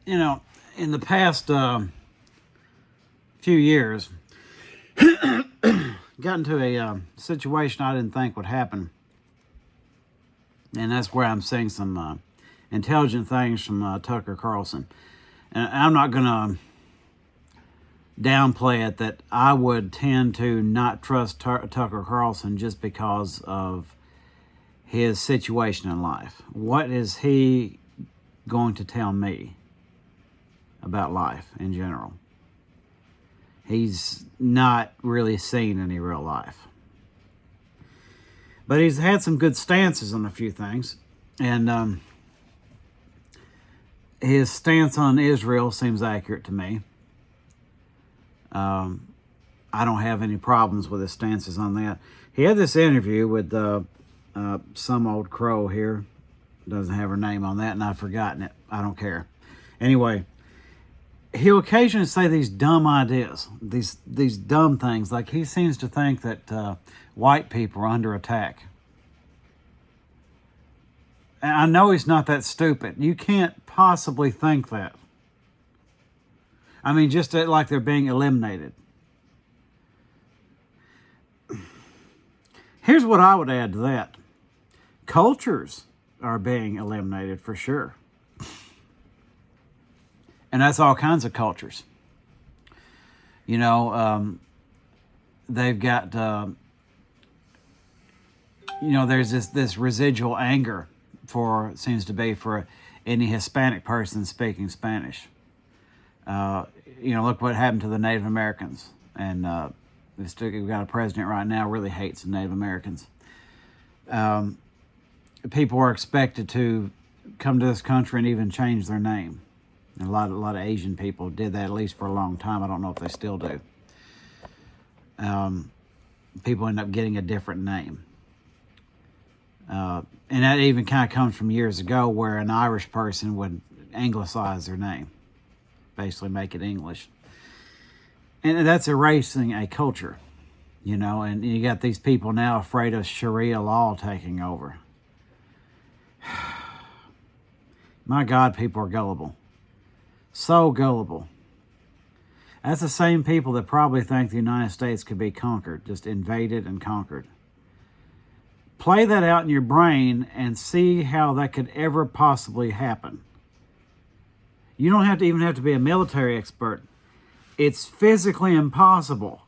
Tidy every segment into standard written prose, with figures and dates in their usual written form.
you know, in the past few years, got into a situation I didn't think would happen. And that's where I'm seeing some intelligent things from Tucker Carlson. And I'm not going to downplay it that I would tend to not trust Tucker Carlson just because of his situation in life. What is he going to tell me about life in general? He's not really seen any real life. But he's had some good stances on a few things. And his stance on Israel seems accurate to me. I don't have any problems with his stances on that. He had this interview with some old crow here. Doesn't have her name on that, and I've forgotten it. I don't care. Anyway, he'll occasionally say these dumb ideas, these dumb things. Like he seems to think that white people are under attack. And I know he's not that stupid. You can't possibly think that. I mean, just like they're being eliminated. Here's what I would add to that. Cultures are being eliminated for sure. And that's all kinds of cultures. You know, they've got, there's this residual anger seems to be for any Hispanic person speaking Spanish. Look what happened to the Native Americans. And we've got a president right now who really hates the Native Americans. People are expected to come to this country and even change their name. And a lot of Asian people did that, at least for a long time. I don't know if they still do. People end up getting a different name. And that even kind of comes from years ago where an Irish person would anglicize their name. Basically make it English. And that's erasing a culture, and you got these people now afraid of Sharia law taking over. My God, people are gullible. So gullible. That's the same people that probably think the United States could be conquered, just invaded and conquered. Play that out in your brain and see how that could ever possibly happen. You don't even have to be a military expert. It's physically impossible.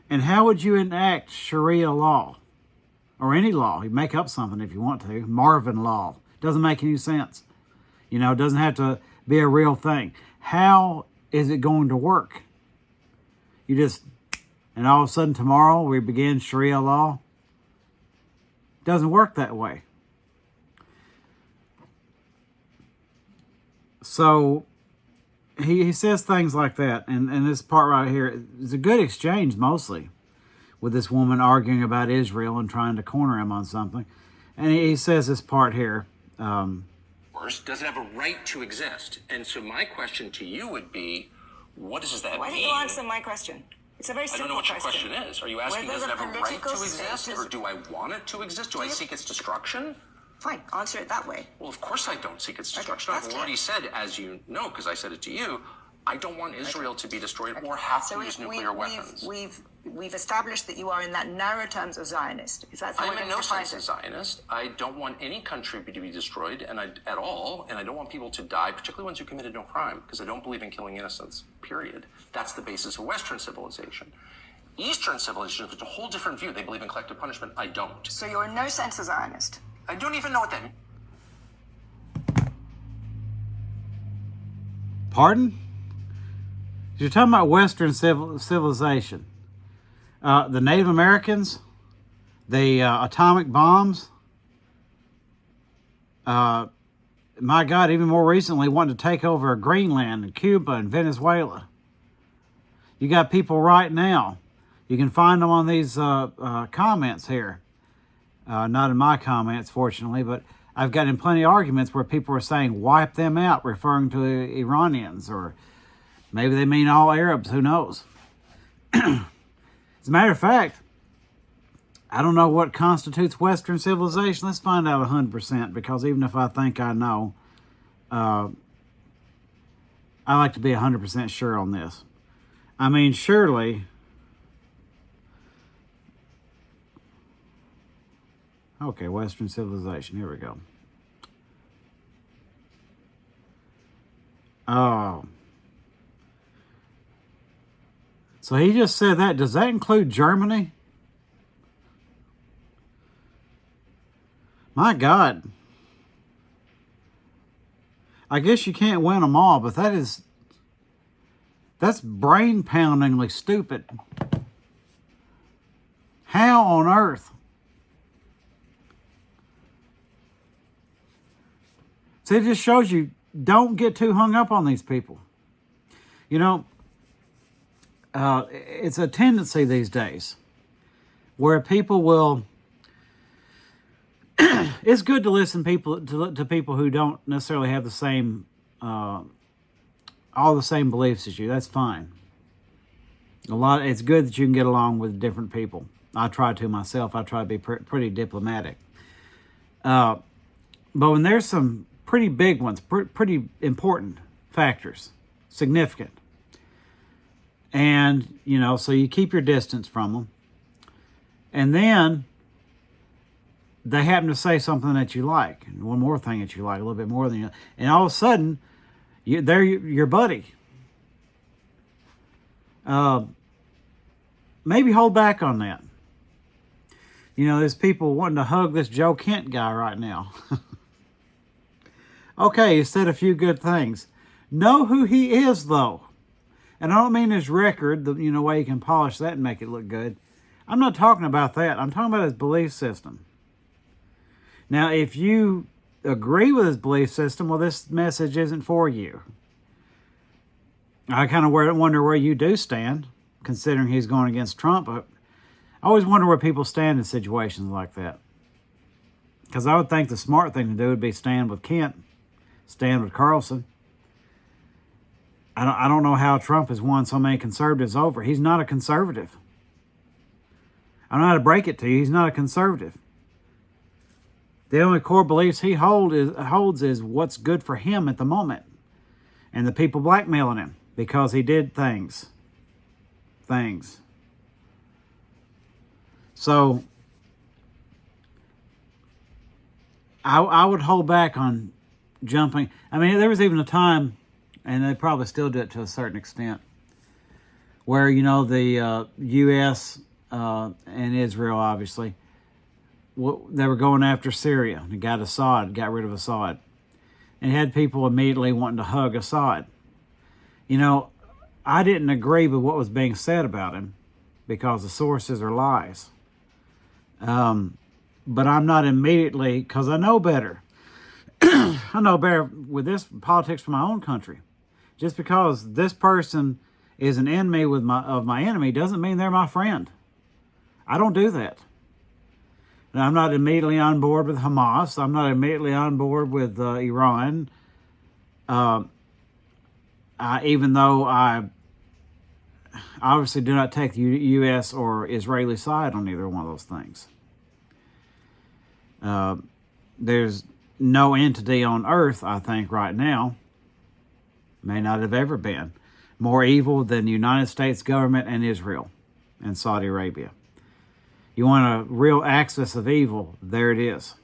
And how would you enact Sharia law? Or any law. You make up something if you want to. Marvin law. Doesn't make any sense. It doesn't have to be a real thing. How is it going to work? And all of a sudden tomorrow we begin Sharia law? It doesn't work that way. So he says things like that, and this part right here is a good exchange mostly with this woman arguing about Israel and trying to corner him on something. And he says this part here. Does it have a right to exist? And so my question to you would be, what does that mean? Why don't you answer my question? It's a very simple question. I don't know what your question is. Are you asking, does it have a right to exist, or do I want it to exist? Do I seek its destruction? Fine, answer it that way. Well, of course I don't seek its destruction. I've already said, as you know, because I said it to you, I don't want Israel to be destroyed or have to use nuclear weapons. We've established that you are in that narrow terms of Zionist. Is that I'm in no sense a Zionist. I don't want any country to be destroyed at all, and I don't want people to die, particularly ones who committed no crime, because I don't believe in killing innocents, period. That's the basis of Western civilization. Eastern civilization is a whole different view. They believe in collective punishment. I don't. So you're in no sense a Zionist? I don't even know what that means. Pardon? You're talking about Western civilization. The Native Americans, the atomic bombs. My God, even more recently, wanted to take over Greenland and Cuba and Venezuela. You got people right now. You can find them on these comments here. Not in my comments, fortunately, but I've gotten plenty of arguments where people are saying, wipe them out, referring to Iranians, or maybe they mean all Arabs, who knows? As a matter of fact, I don't know what constitutes Western civilization. Let's find out 100%, because even if I think I know, I like to be 100% sure on this. I mean, surely... Okay, Western civilization. Here we go. Oh. So he just said that. Does that include Germany? My God. I guess you can't win them all, but that's brain-poundingly stupid. How on earth? So it just shows you, don't get too hung up on these people. You know, it's a tendency these days where people will... It's good to listen to people who don't necessarily have the same, all the same beliefs as you. That's fine. It's good that you can get along with different people. I try to myself. I try to be pretty diplomatic. But when there's some pretty big ones, pretty important factors, significant, and so you keep your distance from them, and then they happen to say something that you like, and one more thing that you like, a little bit more than you, and all of a sudden, they're your buddy. Maybe hold back on that. There's people wanting to hug this Joe Kent guy right now. Okay, he said a few good things. Know who he is, though. And I don't mean his record, the way he can polish that and make it look good. I'm not talking about that. I'm talking about his belief system. Now, if you agree with his belief system, well, this message isn't for you. I kind of wonder where you do stand, considering he's going against Trump. I always wonder where people stand in situations like that. Because I would think the smart thing to do would be stand with Kent, stand with Carlson. I don't know how Trump has won so many conservatives over. He's not a conservative. I don't know how to break it to you. He's not a conservative. The only core beliefs he holds is what's good for him at the moment. And the people blackmailing him because he did things. So, I would hold back on jumping. I mean, there was even a time, and they probably still do it to a certain extent, where, the U.S. And Israel, obviously, they were going after Syria. They got rid of Assad. And had people immediately wanting to hug Assad. I didn't agree with what was being said about him because the sources are lies. But I'm not immediately, because I know better. I know better with this politics from my own country. Just because this person is an enemy of my enemy doesn't mean they're my friend. I don't do that. And I'm not immediately on board with Hamas. I'm not immediately on board with Iran. Even though I obviously do not take the U.S. or Israeli side on either one of those things. There's no entity on earth, I think, right now, may not have ever been, more evil than the United States government and Israel and Saudi Arabia. You want a real axis of evil, there it is.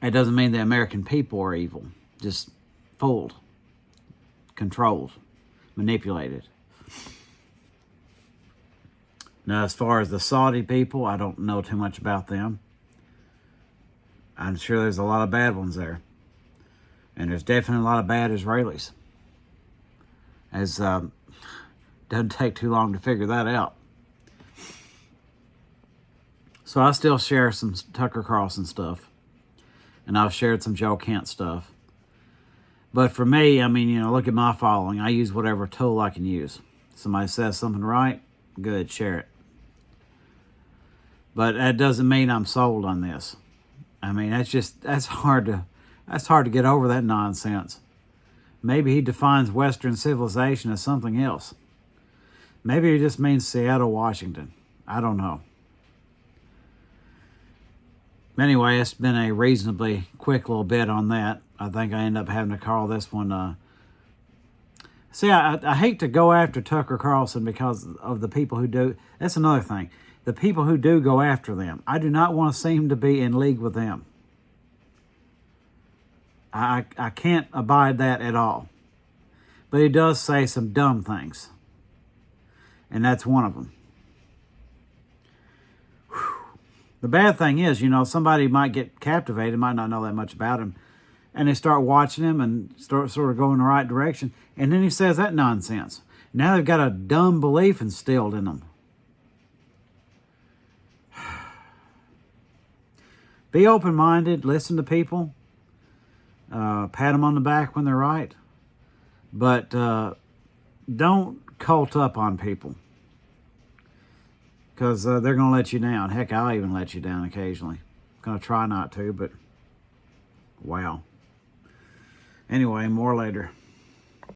It doesn't mean the American people are evil, just fooled, controlled, manipulated. Now, as far as the Saudi people, I don't know too much about them. I'm sure there's a lot of bad ones there. And there's definitely a lot of bad Israelis. Doesn't take too long to figure that out. So I still share some Tucker Carlson stuff. And I've shared some Joe Kent stuff. But for me, look at my following. I use whatever tool I can use. Somebody says something right, good, share it. But that doesn't mean I'm sold on this. That's hard to get over that nonsense. Maybe he defines Western civilization as something else. Maybe he just means Seattle, Washington. I don't know. Anyway, it's been a reasonably quick little bit on that. I think I end up having to call this one. See, I hate to go after Tucker Carlson because of the people who do. That's another thing. The people who do go after them, I do not want to seem to be in league with them. I can't abide that at all. But he does say some dumb things. And that's one of them. The bad thing is, somebody might get captivated, might not know that much about him, and they start watching him and start sort of going in the right direction, and then he says that nonsense. Now they've got a dumb belief instilled in them. Be open-minded, listen to people, pat them on the back when they're right, but don't cult up on people. Because they're going to let you down. Heck, I'll even let you down occasionally. I'm going to try not to, but wow. Anyway, more later.